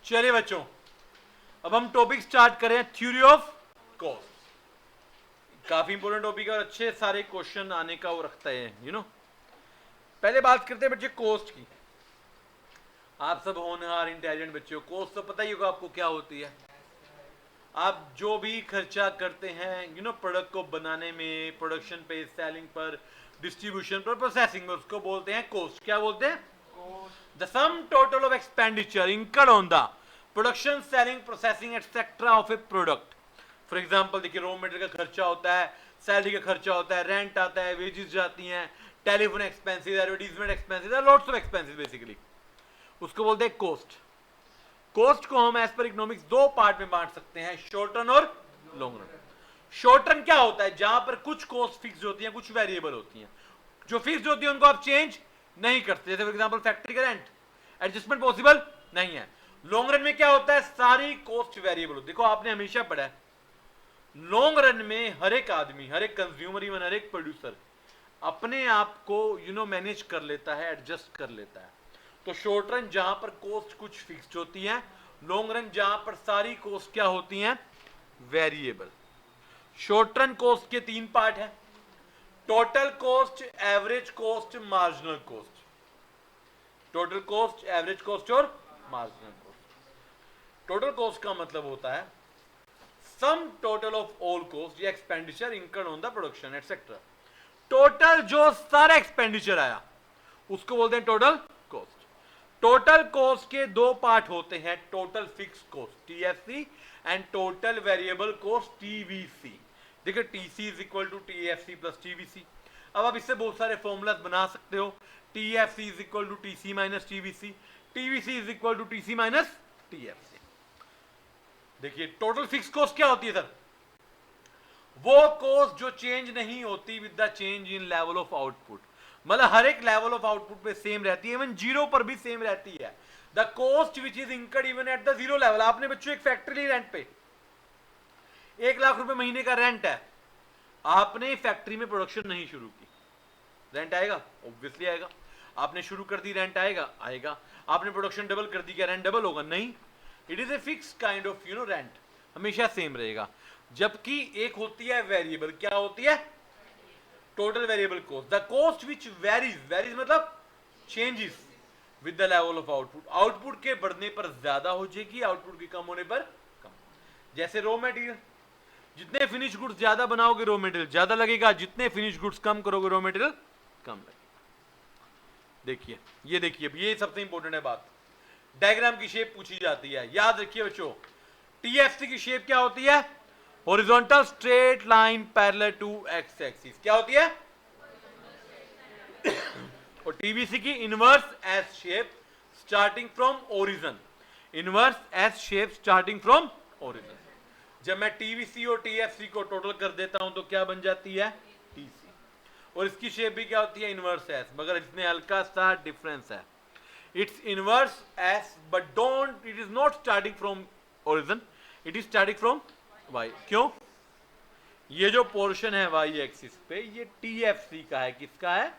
चलिए बच्चों, अब हम टॉपिक स्टार्ट करें, थ्योरी ऑफ कॉस्ट। काफी इंपोर्टेंट टॉपिक है और अच्छे सारे क्वेश्चन आने का वो रखता है, यू नो। पहले बात करते हैं बच्चे कॉस्ट की। आप सब होनहार इंटेलिजेंट बच्चे हो, कॉस्ट तो पता ही होगा आपको क्या होती है। आप जो भी खर्चा करते हैं, यू नो, प्रोडक्ट को बनाने में, प्रोडक्शन पे, सेलिंग पर, डिस्ट्रीब्यूशन पर, प्रोसेसिंग में, उसको बोलते हैं कॉस्ट। क्या बोलते हैं? The some total of expenditure incurred on the production, selling, processing etcetera of A product. For example देखिए, रॉ मटेरियल का खर्चा होता है, सैलरी का खर्चा होता है, रेंट आता है, वेजेस जाती हैं, telephone expenses, advertisement expenses, lots of expenses basically, उसको बोलते हैं कॉस्ट। कॉस्ट को हम एज पर इकोनॉमिक्स दो पार्ट में बांट सकते हैं, शॉर्ट रन और लॉन्ग रन। शॉर्ट रन क्या होता है? जहां पर कुछ कॉस्ट फिक्स होती हैं, कुछ वेरिएबल होती हैं। जो फिक्स होती है उनको आप चेंज नहीं करते, जैसे फॉर एग्जांपल फैक्ट्री का रेंट, एडजस्टमेंट पॉसिबल नहीं है। लॉन्ग रन में क्या होता है? सारी कॉस्ट वेरिएबल होती है। देखो आपने हमेशा पढ़ा है, लॉन्ग रन में हर एक आदमी, हर एक कंज्यूमर, इवन हर एक प्रोड्यूसर अपने आप को यू नो मैनेज कर लेता है, एडजस्ट कर लेता है। तो शॉर्ट रन जहां पर कॉस्ट कुछ फिक्स्ड होती है, लॉन्ग रन जहां पर सारी कॉस्ट क्या होती हैं? वेरिएबल। शॉर्ट रन कॉस्ट के तीन पार्ट है, total cost, average cost, marginal cost. Total cost, average cost और मार्जिनल कॉस्ट। टोटल कॉस्ट का मतलब होता है sum total of all cost या expenditure incurred on the production etcetera. Total जो सारा एक्सपेंडिचर आया उसको बोलते हैं टोटल कॉस्ट। टोटल कॉस्ट के दो पार्ट होते हैं, total fix cost TFC and total variable cost TVC. देखिए TC is equal to TFC plus TVC. अब आप इससे बहुत सारे फॉर्मूलाज बना सकते हो। TFC is equal to TC minus TVC, TVC is equal to TC minus TFC. देखिए टोटल फिक्स कॉस्ट क्या होती है सर? वो कॉस्ट जो चेंज नहीं होती with the change in level of output. मतलब हर एक लेवल ऑफ आउटपुट पे सेम रहती है, इवन जीरो पर भी सेम रहती है। The cost which is incurred even at the zero level. आपने बच्चों एक फैक्ट्री ली रेंट पे, 1,00,000 रुपए महीने का रेंट है, आपने फैक्ट्री में प्रोडक्शन नहीं शुरू की, रेंट आएगा? ऑब्वियसली आएगा। आपने शुरू कर दी, रेंट आएगा? आएगा। आपने प्रोडक्शन डबल कर दी, क्या रेंट डबल होगा? नहीं। It is a fix kind of you know rent, हमेशा सेम रहेगा। जबकि एक होती है वेरिएबल, क्या होती है? Total variable cost, the cost which varies, varies मतलब changes with the level of output. Output के बढ़ने पर ज्यादा हो जाएगी, आउटपुट के कम होने पर कम। जैसे रॉ मटेरियल, जितने फिनिश गुड्स ज्यादा बनाओगे रॉ मटेरियल ज्यादा लगेगा, जितने फिनिश गुड्स कम करोगे रॉ मटेरियल कम लगेगा। देखिए ये देखिए, ये सबसे इंपॉर्टेंट है बात। डायग्राम की शेप पूछी जाती है, याद रखिए बच्चों। टीएफसी की शेप क्या होती है? Horizontal straight line parallel to X axis. क्या होती है? और टीवीसी की inverse S shape starting from origin. Inverse S shape starting from origin. जब मैं टीवीसी और टीएफसी को टोटल कर देता हूं तो क्या बन जाती है? टीसी। और इसकी शेप भी क्या होती है? इनवर्स एस, मगर इसमें हल्का सा डिफरेंस है। It's inverse S but don't, it is not starting from origin, it is starting from Y. क्यों? ये जो पोर्शन है वाई एक्सिस पे, ये टीएफसी का है। किसका है?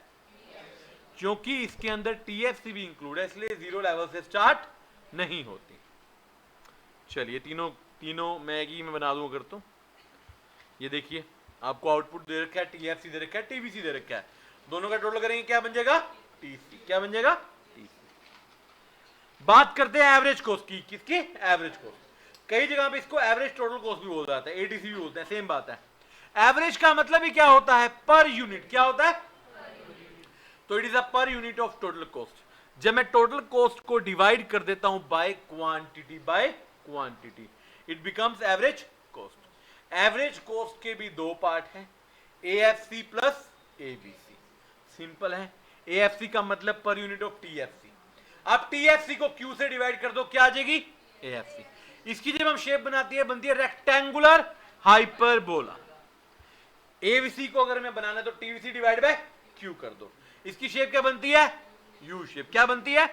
क्योंकि इसके अंदर टीएफसी भी इंक्लूड है, इसलिए जीरो लेवल से स्टार्ट नहीं होती। चलिए तीनों मैगी में बना दूं अगर तो। ये देखिए आपको आउटपुट दे रखा है, टीएफसी दे रखा है, टीवीसी दे रखा है। दोनों का टोटल करेंगे क्या बन जाएगा? टीसी। क्या बन जाएगा? टीसी। बात करते हैं एवरेज कॉस्ट की। किसकी? Average cost. कई जगह पे इसको एवरेज टोटल कॉस्ट भी बोल जाता है, एटीसी भी बोलते हैं, सेम बात है। एवरेज का मतलब ही क्या होता है? Per unit. क्या होता है? तो it is a per unit of total cost. जब मैं टोटल कॉस्ट को डिवाइड कर देता हूं by quantity, it becomes average cost. Average cost के भी दो पार्ट हैं, एएफसी प्लस एबीसी। सिंपल है। एएफसी का मतलब पर यूनिट ऑफ टीएफसी। अब टीएफसी को क्यू से डिवाइड कर दो, क्या आ जाएगी? एएफसी। इसकी जब हम शेप बनाती है, बनती है रेक्टेंगुलर हाइपरबोला। एबीसी को अगर मैं बनाना तो टीवीसी डिवाइड बाय क्यू कर दो, इसकी शेप क्या बनती है? U shape. क्या बनती है?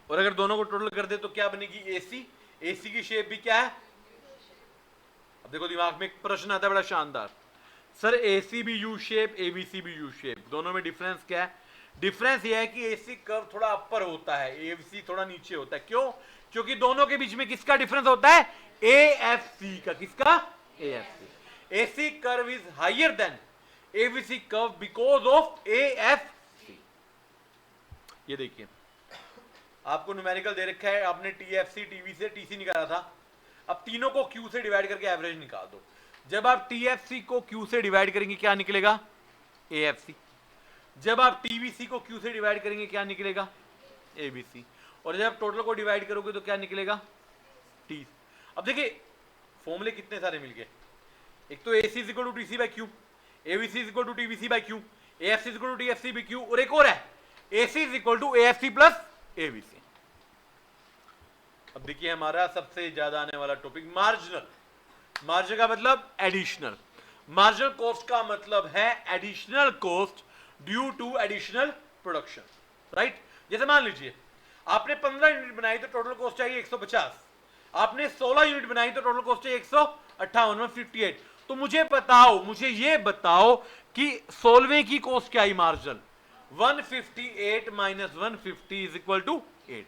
और अगर दोनों को टोटल कर दे तो क्या बनेगी? एसी। एसी की शेप भी क्या है? अब देखो दिमाग में एक प्रश्न आता है बड़ा शानदार, सर एसी भी यू शेप, एबीसी भी यू शेप, दोनों में डिफरेंस क्या है? डिफरेंस यह है कि एसी कर्व थोड़ा अपर होता है, एबीसी थोड़ा नीचे होता है। क्यों? क्योंकि दोनों के बीच में किसका डिफरेंस होता है, AFC का। किसका, AFC। AC curve is higher than ABC curve because of AFC। ये देखिए आपको न्यूमेरिकल दे रखा है, आपने TFC TV से TC निकाला था, अब तीनों को Q से डिवाइड करके एवरेज निकाल दो। जब आप TFC को Q से डिवाइड करेंगे क्या निकलेगा, AFC। जब आप TBC को Q से डिवाइड करेंगे क्या निकलेगा, ABC। और जब टोटल को डिवाइड करोगे तो क्या निकलेगा, T। अब देखिए फॉर्मूले कितने सारे मिल गए, एक तो AC is equal to TC by Q, ABC is equal to TBC by Q, AFC is equal to TFC by Q, और एक और है AC is equal to AFC plus ABC। अब देखिए हमारा सबसे ज्यादा आने वाला टॉपिक मार्जिनल। मार्जिनल का मतलब एडिशनल, मार्जिनल कॉस्ट का मतलब है additional cost due to additional production, right. जैसे मान लीजिए आपने 15 यूनिट बनाई तो टोटल कॉस्ट चाहिए 150, आपने 16 यूनिट बनाई तो टोटल कॉस्ट चाहिए 158, 158। तो मुझे बताओ, मुझे ये बताओ कि 16वें की कॉस्ट क्या आई marginal, 158 minus 150 is equal to 8,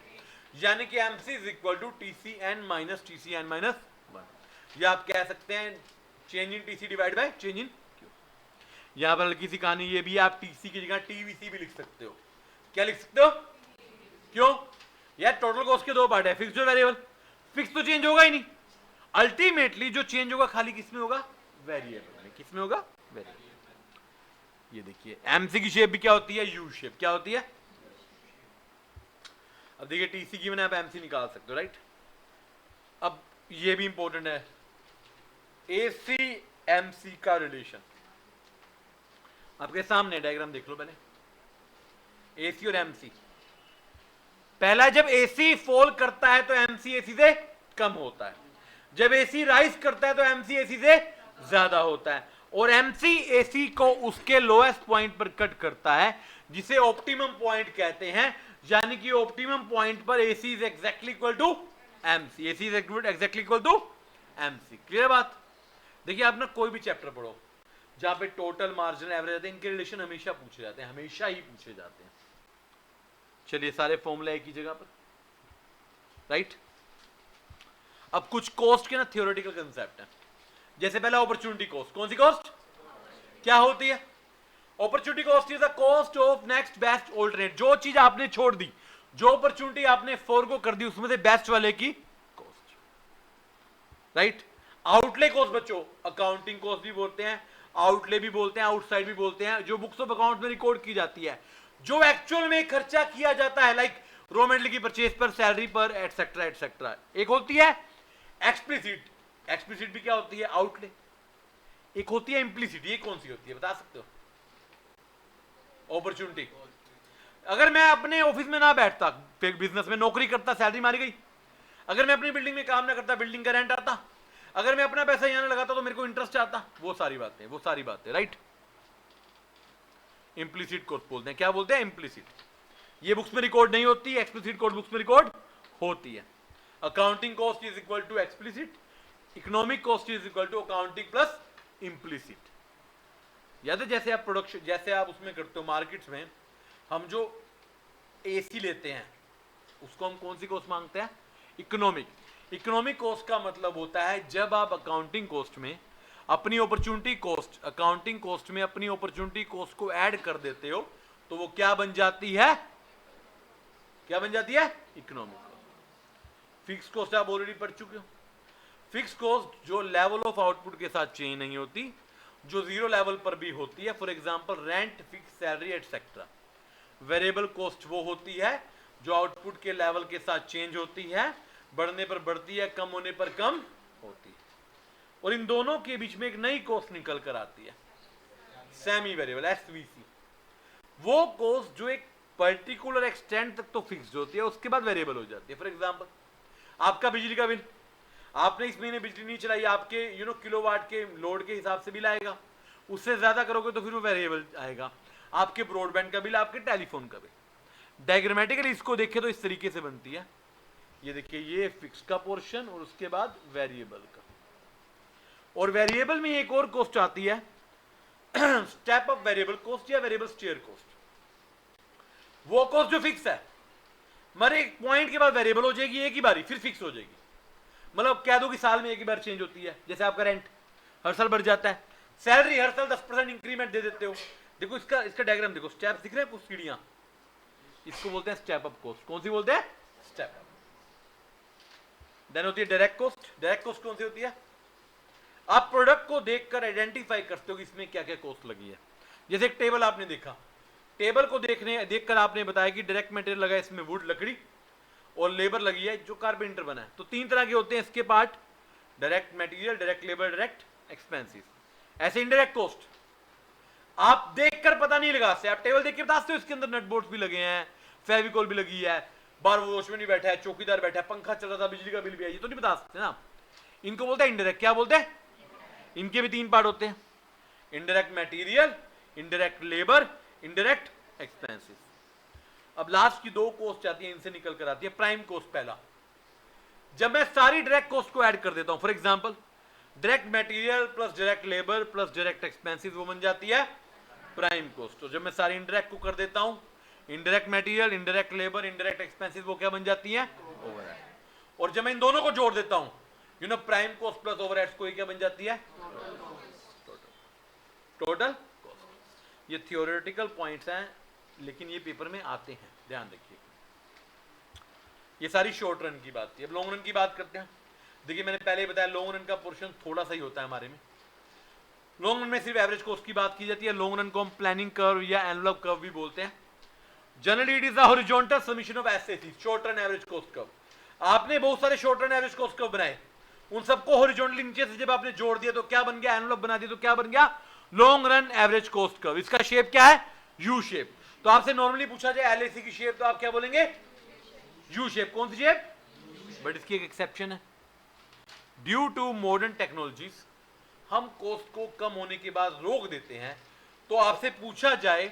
यानी कि MC is equal to TCN minus TCN minus 1। या आप कह सकते हैं change in TC divide by change in Q। यहां पर हल्की सी कहानी ये भी, आप TC की जगह TVC भी लिख सकते हो। क्या लिख सकते हो, क्यों यार टोटल कॉस्ट के दो पार्ट है, फिक्स और वेरिएबल। फिक्स तो चेंज होगा ही नहीं, अल्टीमेटली जो चेंज होगा खाली किसमें होगा, वेरिएबल में। किसमें होगा, वेरिएबल। ये देखिए MC की शेप भी क्या होती है, U शेप। क्या होती है, अब देखिए TC की मैंने आप MC निकाल सकते हो, राइट। अब ये भी इंपॉर्टेंट है, AC MC का रिलेशन आपके सामने, डायग्राम देख लो पहले। AC और MC, पहला जब AC फॉल करता है तो MC AC से कम होता है, जब AC राइज करता है तो MC AC से ज्यादा होता है, और MC AC को उसके लोएस्ट पॉइंट पर कट करता है जिसे ऑप्टिमम पॉइंट कहते हैं। यानी कि ऑप्टिमम पॉइंट पर AC is exactly equal to MC, AC is exactly equal to MC। Clear बात। देखिए आप ना कोई भी चैप्टर पढ़ो जहां पे टोटल मार्जिनल एवरेज आते हैं, इनके रिलेशन हमेशा पूछे जाते हैं, हमेशा ही पूछे जाते हैं। चलिए सारे फॉर्मूला एक ही जगह पर, राइट। अब कुछ कॉस्ट के ना थियोरेटिकल कंसेप्ट है, जैसे पहला अपॉर्चुनिटी कॉस्ट। कौन सी कॉस्ट, क्या होती है, opportunity cost is the cost of next best alternate. जो चीज आपने छोड़ दी, जो अपॉर्चुनिटी आपने फॉरगो कर दी, उसमें से बेस्ट वाले की कॉस्ट, राइट। आउटले कॉस्ट बच्चों, अकाउंटिंग कॉस्ट भी बोलते हैं, आउटले भी बोलते हैं, आउटसाइड भी बोलते हैं, जो बुक्स ऑफ अकाउंट में रिकॉर्ड की जाती है, जो एक्चुअल में खर्चा किया जाता है, लाइक रॉ मटेरियल की परचेज पर, सैलरी पर, एटसेट्रा एटसेट्रा। एक होती है एक्सप्लिसिट, एक्सप्लिसिट भी क्या होती है, आउटले। एक होती है इंप्लिसिट, ये कौन सी होती है बता सकते हो, अपॉर्चुनिटी। अगर मैं अपने ऑफिस में ना बैठता, बिजनेस में नौकरी करता, सैलरी मारी गई। अगर मैं अपनी बिल्डिंग में काम ना करता, बिल्डिंग का रेंट आता। अगर मैं अपना पैसा यहां लगाता तो मेरे को इंटरेस्ट आता। वो सारी बातें, राइट। इंप्लिसिट कॉस्ट बोलते हैं, क्या बोलते हैं, इंप्लिसिट। ये बुक्स में रिकॉर्ड नहीं होती, एक्सप्लिसिट कॉस्ट बुक्स में रिकॉर्ड होती है। Accounting cost is equal to explicit, economic cost is equal to accounting plus implicit. याद है जैसे आप प्रोडक्शन, जैसे आप उसमें करते हो मार्केट्स में, हम जो AC लेते हैं उसको हम कौन सी कॉस्ट मांगते हैं, इकोनॉमिक। इकोनॉमिक कॉस्ट का मतलब होता है जब आप अकाउंटिंग कॉस्ट में अपनी अपॉर्चुनिटी कॉस्ट, अकाउंटिंग कॉस्ट में अपनी अपॉर्चुनिटी कॉस्ट को ऐड कर देते हो तो वो क्या बन जाती है, क्या बन जाती है, इकोनॉमिक कॉस्ट। फिक्स कॉस्ट आप ऑलरेडी पढ़ चुके हो। फिक्स कॉस्ट जो लेवल ऑफ आउटपुट के साथ चेंज नहीं होती, जो जीरो लेवल पर भी होती है, for example rent, fix salary etcetera. Variable cost वो होती है जो आउटपुट के लेवल के साथ चेंज होती है, बढ़ने पर बढ़ती है, कम होने पर कम होती है। और इन दोनों के बीच में एक नई कॉस्ट निकल कर आती है, सेमी वेरिएबल, SVC। वो कॉस्ट जो एक पर्टिकुलर एक्सटेंट तक तो फिक्स्ड होती है, उसके बाद वेरिएबल हो जाती है। फॉर एग्जांपल आपका बिजली का बिल, आपने इस महीने बिजली नहीं चलाई, आपके किलोवाट के लोड के हिसाब से बिल आएगा, उससे ज्यादा करोगे तो फिर वो वेरिएबल आएगा। आपके ब्रॉडबैंड का बिल, आपके टेलीफोन का बिल। डायग्रामेटिकली इसको देखें तो इस तरीके से बनती है। ये देखिए, ये फिक्स का पोर्शन और उसके बाद वेरिएबल का। और वेरिएबल में एक और कॉस्ट आती है, स्टेप अप वेरिएबल कॉस्ट या वेरिएबल स्टेयर कॉस्ट। वो कॉस्ट जो फिक्स है, हमारे एक पॉइंट के बाद वेरिएबल हो जाएगी एक ही बारी, फिर फिक्स हो जाएगी। मतलब कह दो कि साल में एक ही बार चेंज होती है, जैसे आपका रेंट हर साल बढ़ जाता है, सैलरी हर साल 10% इंक्रीमेंट दे देते हो। देखो इसका डायग्राम देखो, स्टेप दिख रहे हैं कुछ सीढ़ियां, इसको बोलते हैं स्टेप अप कॉस्ट। कौन सी बोलते हैं? Step up. देन होती है डायरेक्ट कॉस्ट। डायरेक्ट कॉस्ट कौन सी होती है? आप प्रोडक्ट को देखकर आइडेंटिफाई करते हो कि इसमें क्या क्या कॉस्ट लगी है। जैसे एक टेबल आपने देखा, टेबल को देखकर आपने बताया कि डायरेक्ट मटेरियल लगा है इसमें वुड लकड़ी, और लेबर लगी है जो कारपेंटर बना है। तो तीन तरह के होते हैं इसके part, direct material, direct labour, direct expenses. ऐसे इनडायरेक्ट कॉस्ट आप देखकर पता नहीं लगा सकते, आप टेबल देख के बता सकते हो इसके अंदर नट बोल्ट भी लगे हैं, फेविकॉल भी लगी है, बार वॉचमैन भी बैठा है, चौकीदार बैठा है, पंखा चल रहा था, बिजली का बिल भी है, ये तो नहीं बता सकते ना। इनको बोलते हैं इनडायरेक्ट। क्या बोलते हैं? इनके भी तीन पार्ट होते हैं, indirect material, indirect labour, indirect expenses. अब लास्ट की दो कॉस्ट आती है, इनसे निकल कर आती है प्राइम कॉस्ट। पहला, जब मैं सारी डायरेक्ट कॉस्ट को ऐड कर देता हूं, for example direct material plus direct labour plus direct expenses, वो बन जाती है प्राइम कॉस्ट। तो जब मैं सारी इनडायरेक्ट को कर देता हूं, indirect material, indirect labour, indirect expenses, वो क्या बन जाती है? ओवरहेड। और जब मैं इन दोनों को जोड़ देता हूं, प्राइम कॉस्ट प्लस ओवरहेड्स को क्या बन जाती है? Total cost. ये थियोरेटिकल पॉइंट्स हैं, लेकिन ये पेपर में आते हैं, ध्यान रखिए। ये सारी शॉर्ट रन की बात थी। अब लॉन्ग रन की बात करते हैं। देखिए मैंने पहले ही बताया लॉन्ग रन का पोर्शन थोड़ा सा ही होता है हमारे में। लॉन्ग रन में सिर्फ एवरेज कॉस्ट की बात की जाती है। लॉन्ग रन को हम प्लानिंग कर्व या एनवेलप कर्व भी बोलते हैं। Generally it is the horizontal summation of SSC, short run average cost curve. आपने बहुत सारे short run average cost curve बनाए, उन सबको हॉरिजॉन्टली नीचे से जब आपने जोड़ दिया तो क्या बन गया? एनवेलप बना दिया तो क्या बन गया? Long run average cost curve. इसका शेप क्या है? U shape. तो आपसे नॉर्मली पूछा जाए एलएसी की शेप, तो आप क्या बोलेंगे? U shape. कौन सी शेप? बट इसकी एक एक्सेप्शन है। ड्यू टू मॉडर्न टेक्नोलॉजीज हम कॉस्ट को कम होने के बाद रोक देते हैं। तो आपसे पूछा जाए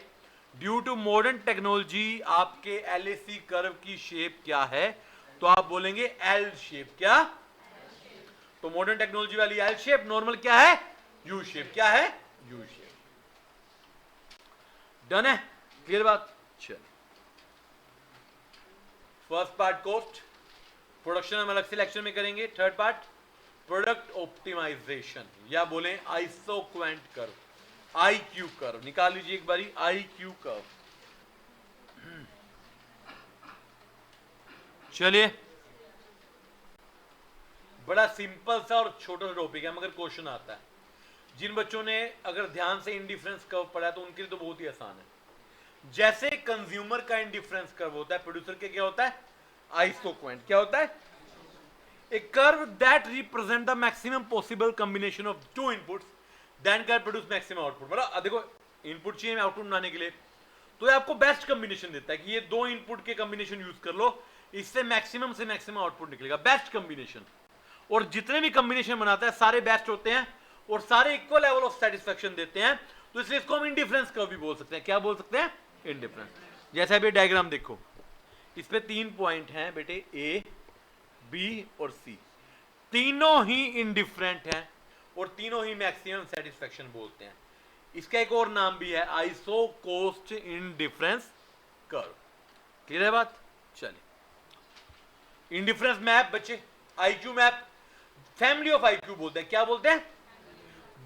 ड्यू टू मॉडर्न टेक्नोलॉजी आपके एलएसी कर्व की शेप क्या है, तो आप बोलेंगे एल शेप। क्या? तो मॉडर्न टेक्नोलॉजी वाली एल शेप, नॉर्मल क्या है? U shape. क्या है? U shape. डन है? क्लियर बात? चलिए, फर्स्ट पार्ट कॉस्ट, प्रोडक्शन हम अलग से लेक्चर में करेंगे। थर्ड पार्ट प्रोडक्ट ऑप्टिमाइजेशन, या बोले आइसोक्वेंट कर्व, आईक्यू कर्व। निकाल लीजिए एक बारी आईक्यू कर्व। चलिए, बड़ा सिंपल सा और छोटा सा टॉपिक है, मगर क्वेश्चन आता है। जिन बच्चों ने अगर ध्यान से इंडिफरेंस कर्व पढ़ा तो उनके लिए तो बहुत ही आसान है। जैसे कंज्यूमर का इंडिफरेंस कर्व होता है, प्रोड्यूसर के क्या होता है? आइसोक्वेंट। क्या होता है? A curve that represent the maximum possible combination of two inputs then can produce maximum output। मतलब देखो, इनपुट चाहिए आउटपुट बनाने के लिए, तो ये आपको बेस्ट कॉम्बिनेशन देता है कि ये दो इनपुट के कॉम्बिनेशन यूज कर लो, इससे मैक्सिमम से मैक्सिमम आउटपुट निकलेगा, बेस्ट कॉम्बिनेशन। और जितने भी कॉम्बिनेशन बनाता है सारे बेस्ट होते हैं और सारे इक्वल लेवल ऑफ सेटिस्फेक्शन देते हैं, तो इसलिए इसको हम इंडिफरेंस कर्व भी बोल सकते हैं। क्या बोल सकते हैं? इंडिफरेंस। जैसे अभी डायग्राम देखो, इस पे 3 पॉइंट हैं बेटे, ए, बी और सी, तीनों ही इंडिफरेंट हैं और तीनों ही मैक्सिमम सेटिस्फेक्शन बोलते हैं। इसका एक और नाम भी है, iso cost indifference curve. Clear है बात? चलिए, इंडिफरेंस मैप बच्चे, IQ map, family of IQ बोलते हैं। क्या बोलते हैं?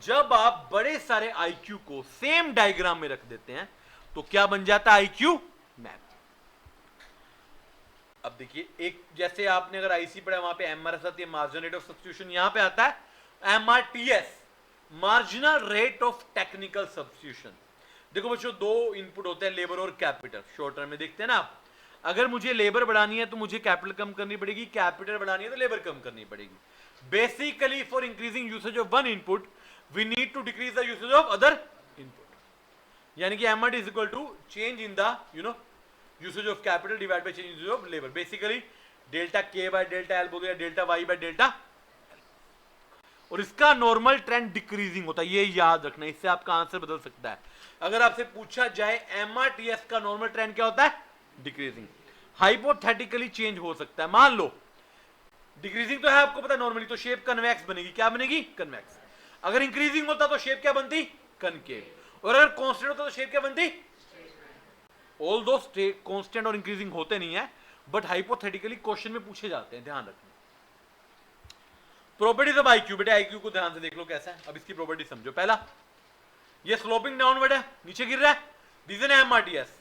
जब आप बड़े सारे आईक्यू को सेम डायग्राम में रख देते हैं तो क्या बन जाता है? IQ map. अब देखिए, एक जैसे आपने अगर आईसी पढ़ा, वहां पे एमआरएस आती है, मार्जिनल रेट ऑफ सब्स्टिट्यूशन। यहां पे आता है MRTS, marginal rate of technical substitution. देखो बच्चों, दो इनपुट होते हैं, लेबर और कैपिटल। शॉर्ट टर्म में देखते हैं ना आप, अगर मुझे लेबर बढ़ानी है तो मुझे कैपिटल कम करनी पड़ेगी, कैपिटल बढ़ानी है तो लेबर कम करनी पड़ेगी। Basically for increasing usage of one input we need to decrease the usage of other input. यानी कि MRT is equal to change in the usage of capital divided by change in usage of labor, basically delta k by delta l बोलो या delta y by delta l। और इसका normal trend decreasing होता है, ये याद रखना, इससे आपका आंसर बदल सकता है। अगर आपसे पूछा जाए एमआरटीएस का नॉर्मल ट्रेंड क्या होता है? डिक्रीजिंग। हाइपोथेटिकली चेंज हो सकता है, मान लो डिक्रीजिंग तो है, आपको पता है नॉर्मली, तो शेप कन्वेक्स बनेगी। क्या बनेगी? कन्वेक्स। अगर इंक्रीजिंग होता तो शेप क्या बनती? कनकेव। और अगर कांस्टेंट होता तो शेप क्या बनती? ऑल दो कांस्टेंट और इंक्रीजिंग होते नहीं है, बट हाइपोथेटिकली क्वेश्चन में पूछे जाते हैं, ध्यान रखना। प्रॉपर्टीज ऑफ आईक्यू, बेटे आईक्यू को ध्यान से देख लो कैसा है। अब इसकी प्रॉपर्टी समझो। पहला, ये स्लोपिंग डाउनवर्ड है, नीचे गिर रहा है, रीजन है एमआरटीएस।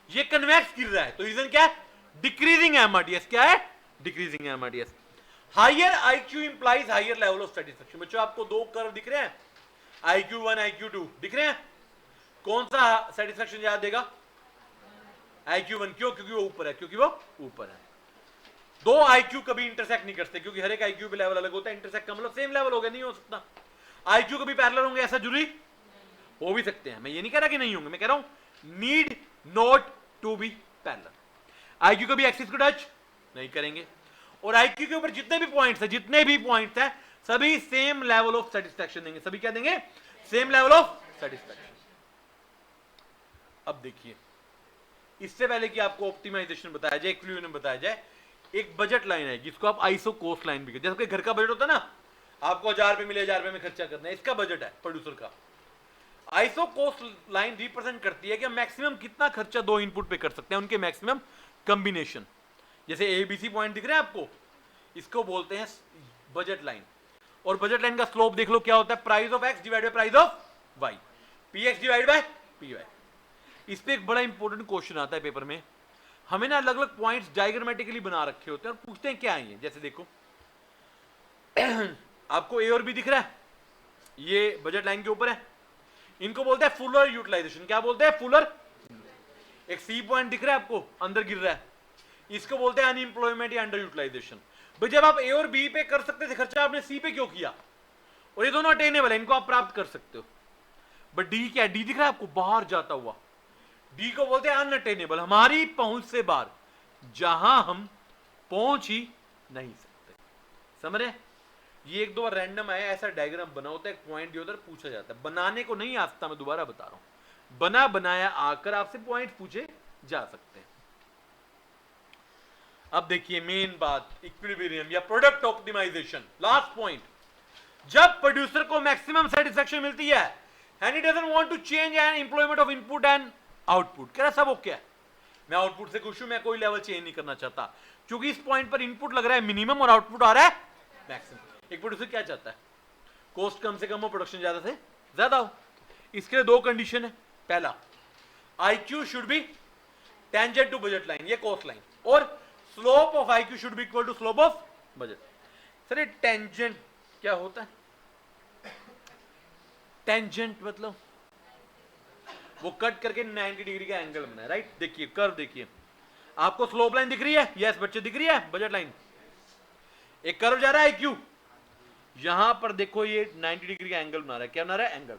ये कन्वेक्स गिर रहा है, तो रीजन क्या है? Decreasing MRTS. क्या है? Decreasing MRTS. Higher IQ implies higher level of satisfaction. बच्चों आपको दो कर्व दिख रहे हैं, IQ1 IQ2 दिख रहे हैं। कौन सा सेटिस्फेक्शन ज्यादा देगा? IQ1। क्यों? क्योंकि वो ऊपर है, क्योंकि वो ऊपर है। दो IQ कभी इंटरसेक्ट नहीं करते, क्योंकि हर एक IQ पे लेवल अलग होता है। इंटरसेक्ट का मतलब सेम लेवल हो गया, नहीं हो सकता। IQ कभी पैरेलल होंगे ऐसा जरूरी? हो भी सकते हैं, मैं ये नहीं कह रहा कि नहीं होंगे, मैं कह रहा हूं need not to be parallel. IQ कभी एक्सिस को टच नहीं करेंगे। और IQ के ऊपर जितने भी पॉइंट्स हैं सभी सेम लेवल ऑफ सेटिस्फेक्शन देंगे। सभी क्या देंगे? Same level of satisfaction. अब देखिए, इससे पहले कि आपको ऑप्टिमाइजेशन बताया जाए, इक्विलिब्रियम बताया जाए, एक बजट लाइन है जिसको आप आइसो कॉस्ट लाइन भी कहते हैं। जैसे घर का बजट होता है ना, आपको 1000 रुपए मिले, 1000 रुपए में खर्चा करना है, इसका बजट है प्रोड्यूसर का। आइसो कॉस्ट लाइन रिप्रेजेंट करती है कि मैक्सिमम कितना खर्चा दो इनपुट पे कर सकते हैं, उनके मैक्सिमम कॉम्बिनेशन। जैसे ABC पॉइंट दिख रहे हैं आपको, इसको बोलते हैं बजट लाइन। और बजट लाइन का स्लोप देख लो क्या होता है? Price of X divide by price of Y, PX divide by PY। इस पे एक बड़ा इंपॉर्टेंट क्वेश्चन आता है पेपर में। हमें ना अलग अलग पॉइंट्स डायग्रामेटिकली बना रखे होते हैं और पूछते हैं क्या है ये। जैसे देखो आपको A और B दिख रहा है, ये बजट लाइन के ऊपर है, इनको बोलते हैं फुलर यूटिलाइजेशन। क्या बोलते हैं? फुलर। एक C पॉइंट दिख रहा है आपको, अंदर गिर रहा है, इसको बोलते हैं अनएम्प्लॉयमेंट या अंडर यूटिलाइजेशन। भाई जब आप A और B पे कर सकते थे खर्चा, आपने C पे क्यों किया? और ये दोनों अटेनेबल है, इनको आप प्राप्त कर सकते हो। बट D क्या है? D दिख रहा है आपको, बाहर जाता हुआ। D को बोलते हैं अनअटेनेबल, हमारी पहुंच से बाहर, जहां हम पहुंच ही नहीं सकते। समझ रहे? ये एक दो बार रैंडम आया, ऐसा डायग्राम बना होता है, एक पॉइंट उधर पूछा जाता है। बनाने को नहीं आता, मैं दोबारा बता रहा हूं, बना बनाया आकर आपसे पॉइंट पूछे जा सकते हैं। अब देखिए मेन बात, इक्विलिब्रियम या प्रोडक्ट ऑप्टिमाइजेशन। लास्ट पॉइंट, जब प्रोड्यूसर को मैक्सिमम सेटिस्फेक्शन मिलती है and he doesn't want to change an employment of input and output. कह रहा सब ओके है, मैं आउटपुट से खुश हूं, मैं कोई लेवल चेंज नहीं करना चाहता, क्योंकि इस पॉइंट पर इनपुट लग रहा है मिनिमम और आउटपुट आ रहा है मैक्सिमम। एक प्रोड्यूसर क्या चाहता है? कॉस्ट कम से कम हो, प्रोडक्शन ज्यादा से ज्यादा हो। इसके लिए दो कंडीशन है। पहला, IQ should be tangent to budget line, ये कॉस्ट लाइन, और slope of IQ should be equal to slope of budget. Sir ये टेंजेंट क्या होता है? टेंजेंट मतलब वो कट करके 90 डिग्री का एंगल बना है, राइट? देखिए कर्व, देखिए आपको स्लोप लाइन दिख रही है, यस बच्चे दिख रही है, बजट लाइन। एक कर्व जा रहा है IQ, यहां पर देखो ये 90 डिग्री का एंगल बना रहा है। क्या बना रहा है? एंगल।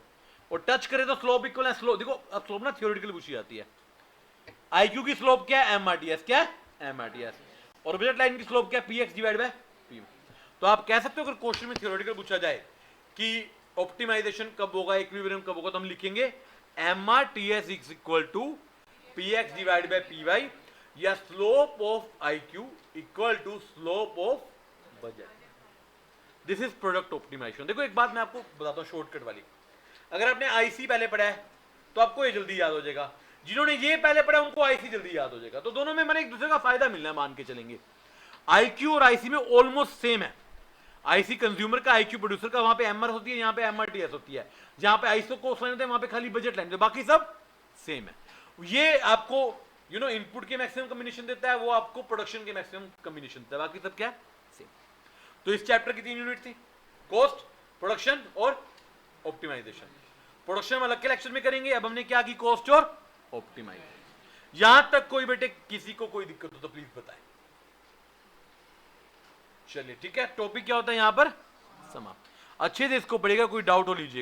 और टच करे तो स्लोप इक्वल है। स्लोप देखो, अब स्लोप ना थ्योरेटिकली पूछी जाती है। IQ की स्लोप क्या है? MRTS। क्या है? MRTS। और बजट लाइन की स्लोप क्या है? PX divide bye P। तो आप कह सकते हो अगर क्वेश्चन में थ्योरेटिकल पूछा जाए कि ऑप्टिमाइजेशन कब होगा, इक्विलिब्रियम कब होगा, तो हम लिखेंगे MRTS is equal to PX divide by PY, या slope of IQ equal to slope of budget. This is product optimization. देखो एक बात मैं आपको बताता हूं शॉर्टकट वाली। अगर आपने IC पहले पढ़ा है तो आपको ये जल्दी याद हो जाएगा, जिन्होंने ये पहले पढ़ा उनको IC जल्दी याद हो जाएगा। तो दोनों में मैंने एक दूसरे का फायदा मिलना है, मान के चलेंगे। IQ और IC में ऑलमोस्ट सेम है। IC कंज्यूमर का, IQ प्रोड्यूसर का, वहां पे MR होती है, यहाँ पे MRTS होती है। जहां पे आइसो कॉस्ट लाइन होता है वहां पे खाली बजट लाइन, बाकी सब सेम है। ये आपको इनपुट के मैक्सिमम कॉम्बिनेशन देता है, वो आपको प्रोडक्शन के मैक्सिमम कॉम्बिनेशन देता है, बाकी सब क्या सेम। तो इस चैप्टर की 3 यूनिट थी, कॉस्ट, प्रोडक्शन और ऑप्टिमाइजेशन। प्रोडक्शन हम अलग के लेक्चर में करेंगे। अब हमने क्या की? कॉस्ट और ऑप्टिमाइजेशन। यहां तक कोई बेटे किसी को कोई दिक्कत हो तो प्लीज बताएं। चलिए ठीक है, टॉपिक क्या होता है यहां पर समाप्त। अच्छे से इसको पढ़ेगा, कोई डाउट हो लीजिएगा।